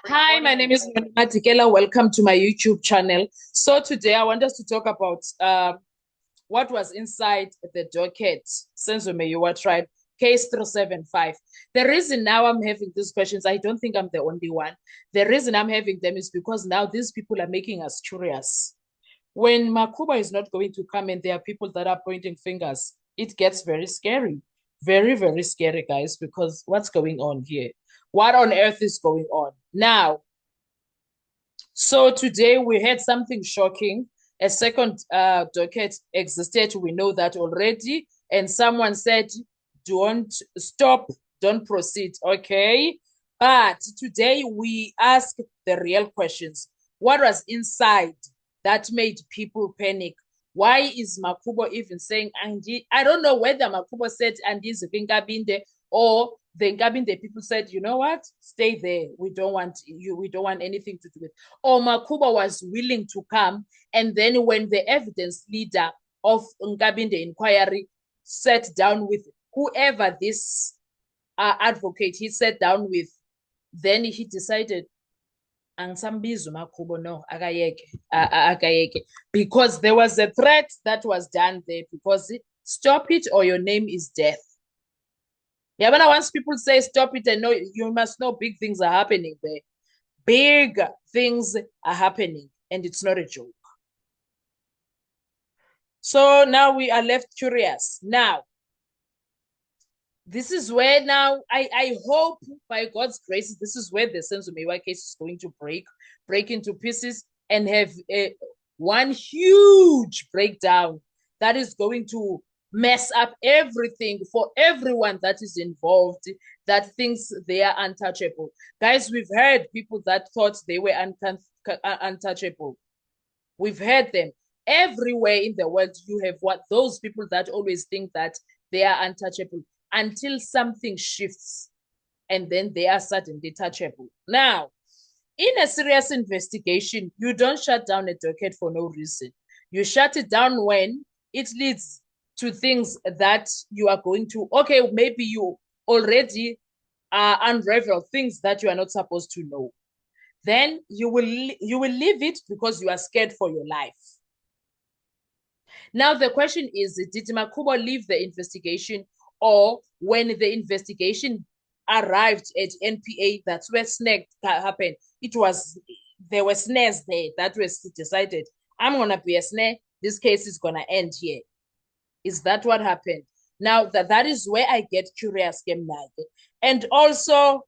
Hi, my name is Matikela. Welcome to my YouTube channel. So today I want us to talk about what was inside the docket Senzo Meyiwa tried, case 375. The reason now I'm having these questions, I don't think I'm the only one. The reason I'm having them is because now these people are making us curious. When Makuba is not going to come and there are people that are pointing fingers, it gets very scary. Very, very scary, guys, because what's going on here? What on earth is going on? Now, so today we had something shocking. A second docket existed. We know that already. And someone said, don't stop, don't proceed. Okay. But today we ask the real questions. What was inside that made people panic? Why is Makubo even saying Andy? I don't know whether Makubo said Andy's Vinkabinde or the Ngabinde people said, you know what? Stay there. We don't want you. We don't want anything to do with. Or Makuba was willing to come. And then when the evidence leader of Ngabinde inquiry sat down with whoever this advocate he sat down with, then he decided, angisambizi uMakhubo, no, akayeke, because there was a threat that was done there, because stop it or your name is death. Yeah, but once people say stop it, and know, you must know big things are happening there. Big things are happening, and it's not a joke. So now we are left curious. Now, this is where now I hope by God's grace, this is where the Senzo Meyiwa case is going to break into pieces and have one huge breakdown that is going to mess up everything for everyone that is involved, that thinks they are untouchable. Guys, we've heard people that thought they were untouchable. We've heard them. Everywhere in the world, you have what those people that always think that they are untouchable until something shifts and then they are suddenly touchable. Now, in a serious investigation, you don't shut down a docket for no reason. You shut it down when it leads to things that you are going to, okay, maybe you already unravel things that you are not supposed to know. Then you will leave it because you are scared for your life. Now the question is, did Makubo leave the investigation, or when the investigation arrived at NPA, that's where snag happened? There were snares there that was decided, I'm gonna be a snare, this case is gonna end here. Is that what happened? Now that is where I get curious, and also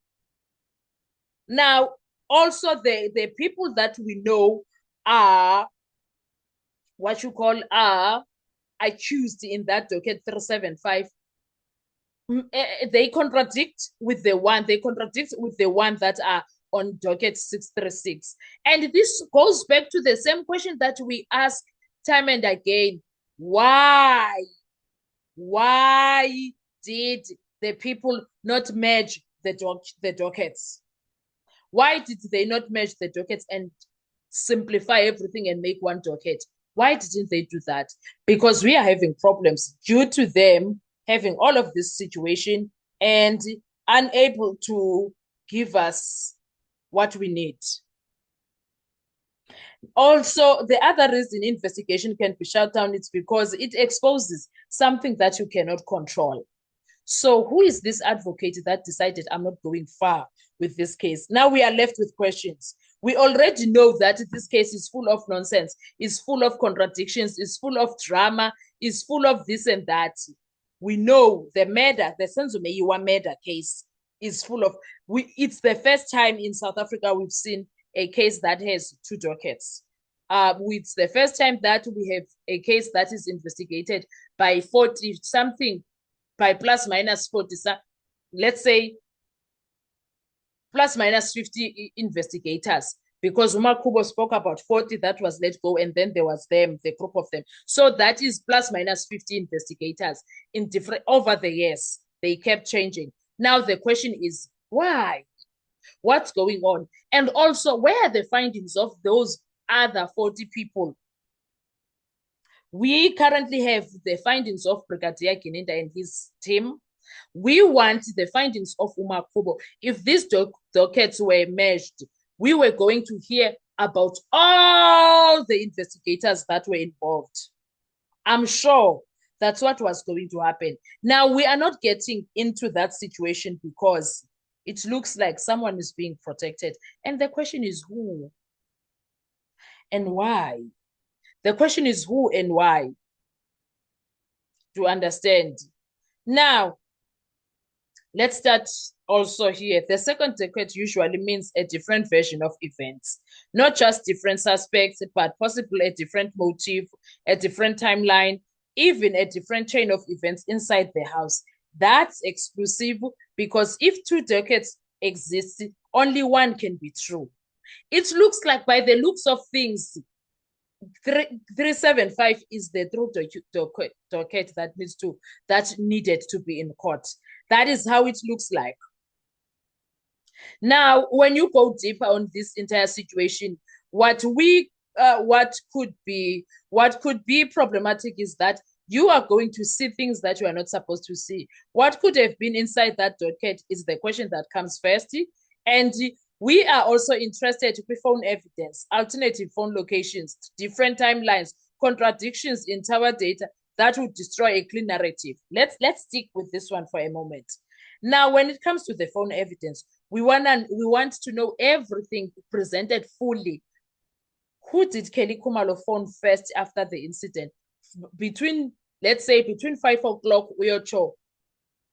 now also the people that we know are what you call are accused in that docket 375. They contradict with the one that are on docket 636. And this goes back to the same question that we ask time and again. Why did the people not merge the dockets? Why did they not merge the dockets and simplify everything and make one docket? Why didn't they do that? Because we are having problems due to them having all of this situation and unable to give us what we need. Also, the other reason investigation can be shut down is because it exposes something that you cannot control. So who is this advocate that decided I'm not going far with this case? Now we are left with questions. We already know that this case is full of nonsense, is full of contradictions, is full of drama, is full of this and that. We know the Senzo Meyiwa murder case is full of, it's the first time in South Africa we've seen a case that has two dockets. It's the first time that we have a case that is investigated by 40 something, by plus minus 40, let's say plus minus 50 investigators, because Umakubo spoke about 40 that was let go, and then there was the group of them. So that is plus minus 50 investigators in different over the years. They kept changing. Now the question is, why? What's going on? And also, where are the findings of those other 40 people? We currently have the findings of Brigadier Gininda and his team. We want the findings of Umakubo. If these dockets were merged, we were going to hear about all the investigators that were involved. I'm sure that's what was going to happen. Now, we are not getting into that situation because it looks like someone is being protected. And the question is who and why? The question is who and why? To understand. Now, let's start also here. The second decade usually means a different version of events, not just different suspects, but possibly a different motive, a different timeline, even a different chain of events inside the house. That's exclusive because if two decades exist, only one can be true. It looks like by the looks of things, 375 is the true docket that needed to be in court. That is how it looks like. Now, when you go deeper on this entire situation, what could be problematic is that you are going to see things that you are not supposed to see. What could have been inside that docket is the question that comes first. And we are also interested in phone evidence, alternative phone locations, different timelines, contradictions in tower data that would destroy a clean narrative. Let's stick with this one for a moment. Now, when it comes to the phone evidence, we want to know everything presented fully. Who did Kelly Khumalo phone first after the incident? Let's say between 5 o'clock, Uyocho,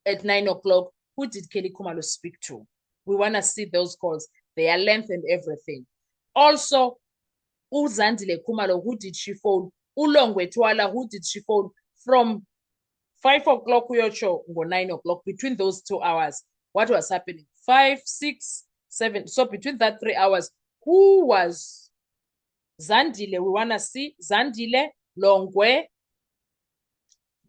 at 9 o'clock, who did Kelly Khumalo speak to? We want to see those calls, their length and everything. Also, Uzandile Khumalo, who did she phone? Ulongwe Twala, who did she phone? From 5 o'clock, Uyocho, or 9 o'clock, between those 2 hours, what was happening? 5, 6, 7. So between that 3 hours, who was Zandile? We want to see Zandile, Longwe,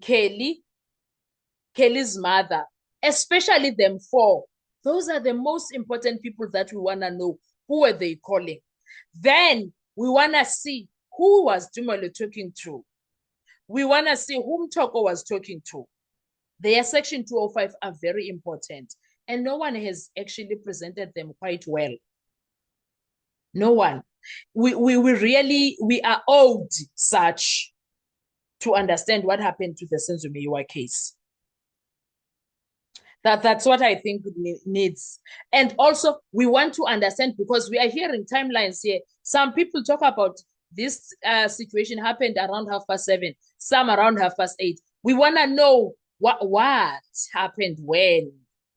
Kelly's mother, especially them four. Those are the most important people that we want to know. Who were they calling? Then we want to see who was Dumelo talking to. We want to see whom Toko was talking to. Their section 205 are very important. And no one has actually presented them quite well. No one. We are owed such to understand what happened to the Senzo Meyiwa case. That's what I think needs. And also, we want to understand, because we are hearing timelines here. Some people talk about this situation happened around 7:30, some around 8:30. We want to know what happened when.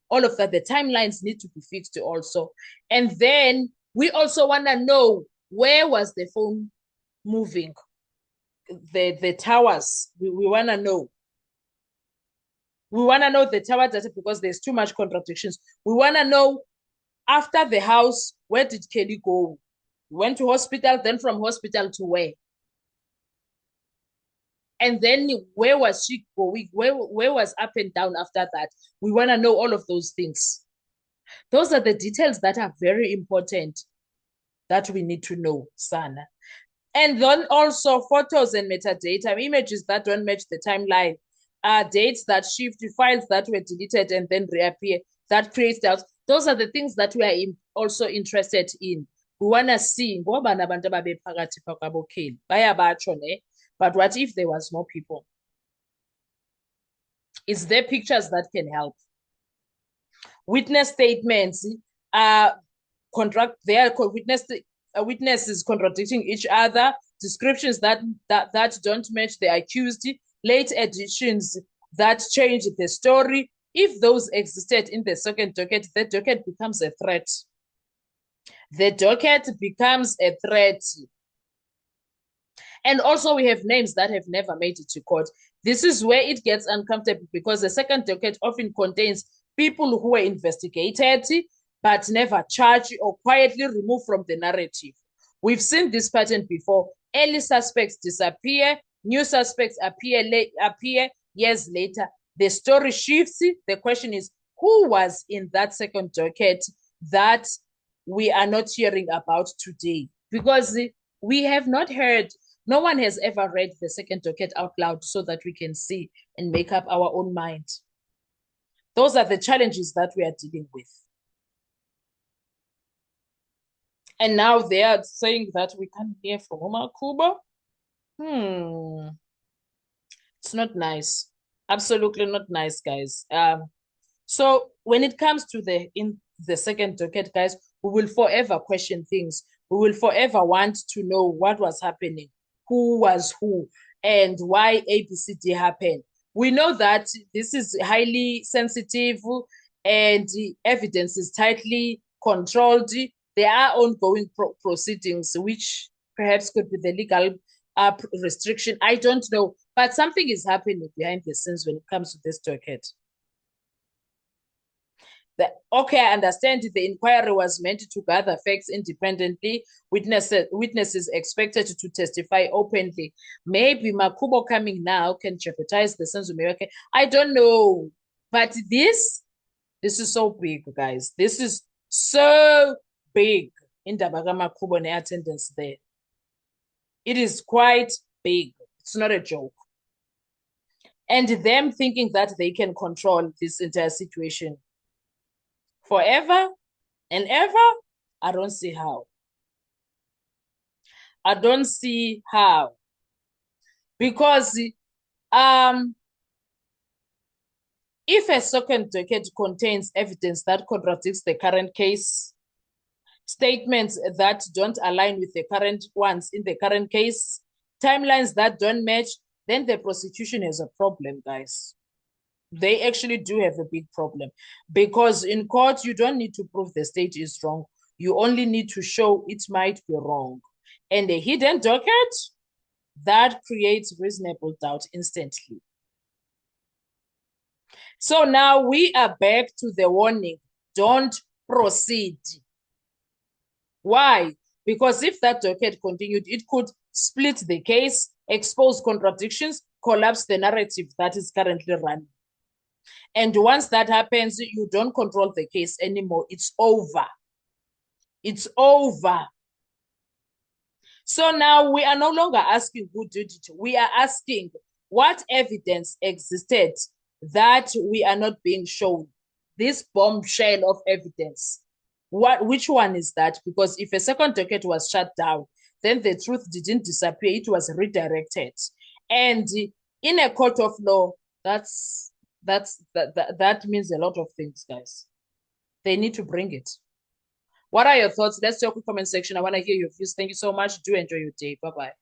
All of that, the timelines need to be fixed also. And then we also want to know, where was the phone moving? The towers, we want to know. We want to know the tower data because there's too much contradictions. We want to know, after the house, where did Kelly go? We went to hospital, then from hospital to where? And then where was she going? Where was up and down after that? We want to know all of those things. Those are the details that are very important that we need to know, Sana. And then also photos and metadata, images that don't match the timeline, dates that shift, files that were deleted and then reappear, that creates doubts. Those are the things that we are also interested in. We want to see, but what if there was more people? Is there pictures that can help? Witness statements, witnesses contradicting each other, descriptions that don't match the accused, late additions that change the story. If those existed in the second docket, the docket becomes a threat. The docket becomes a threat. And also we have names that have never made it to court. This is where it gets uncomfortable, because the second docket often contains people who were investigated but never charged or quietly removed from the narrative. We've seen this pattern before. Early suspects disappear, new suspects appear years later. The story shifts. The question is, who was in that second docket that we are not hearing about today? Because we have not heard, no one has ever read the second docket out loud so that we can see and make up our own mind. Those are the challenges that we are dealing with. And now they are saying that we can't hear from Umakubo. It's not nice. Absolutely not nice, guys. So when it comes to the second docket, guys, we will forever question things. We will forever want to know what was happening, who was who, and why ABCD happened. We know that this is highly sensitive and the evidence is tightly controlled. There are ongoing proceedings, which perhaps could be the legal restriction. I don't know, but something is happening behind the scenes when it comes to this docket. Okay, I understand the inquiry was meant to gather facts independently. Witnesses expected to testify openly. Maybe Makubo coming now can jeopardize the Senzo Meyoke. I don't know. But this is so big, guys. This is so big in Dabaga Makubo and attendance there. It is quite big. It's not a joke. And them thinking that they can control this entire situation forever and ever, I don't see how. I don't see how. Because if a second docket contains evidence that contradicts the current case, statements that don't align with the current ones in the current case, timelines that don't match, then the prosecution has a problem, guys. They actually do have a big problem because in court, you don't need to prove the state is wrong. You only need to show it might be wrong. And a hidden docket, that creates reasonable doubt instantly. So now we are back to the warning. Don't proceed. Why? Because if that docket continued, it could split the case, expose contradictions, collapse the narrative that is currently running. And once that happens, you don't control the case anymore. It's over. It's over. So now we are no longer asking who did it. We are asking what evidence existed that we are not being shown. This bombshell of evidence. Which one is that? Because if a second docket was shut down, then the truth didn't disappear. It was redirected. And in a court of law, that means a lot of things, guys. They need to bring it. What are your thoughts? Let's talk in the comment section. I want to hear your views. Thank you so much. Do enjoy your day. Bye-bye.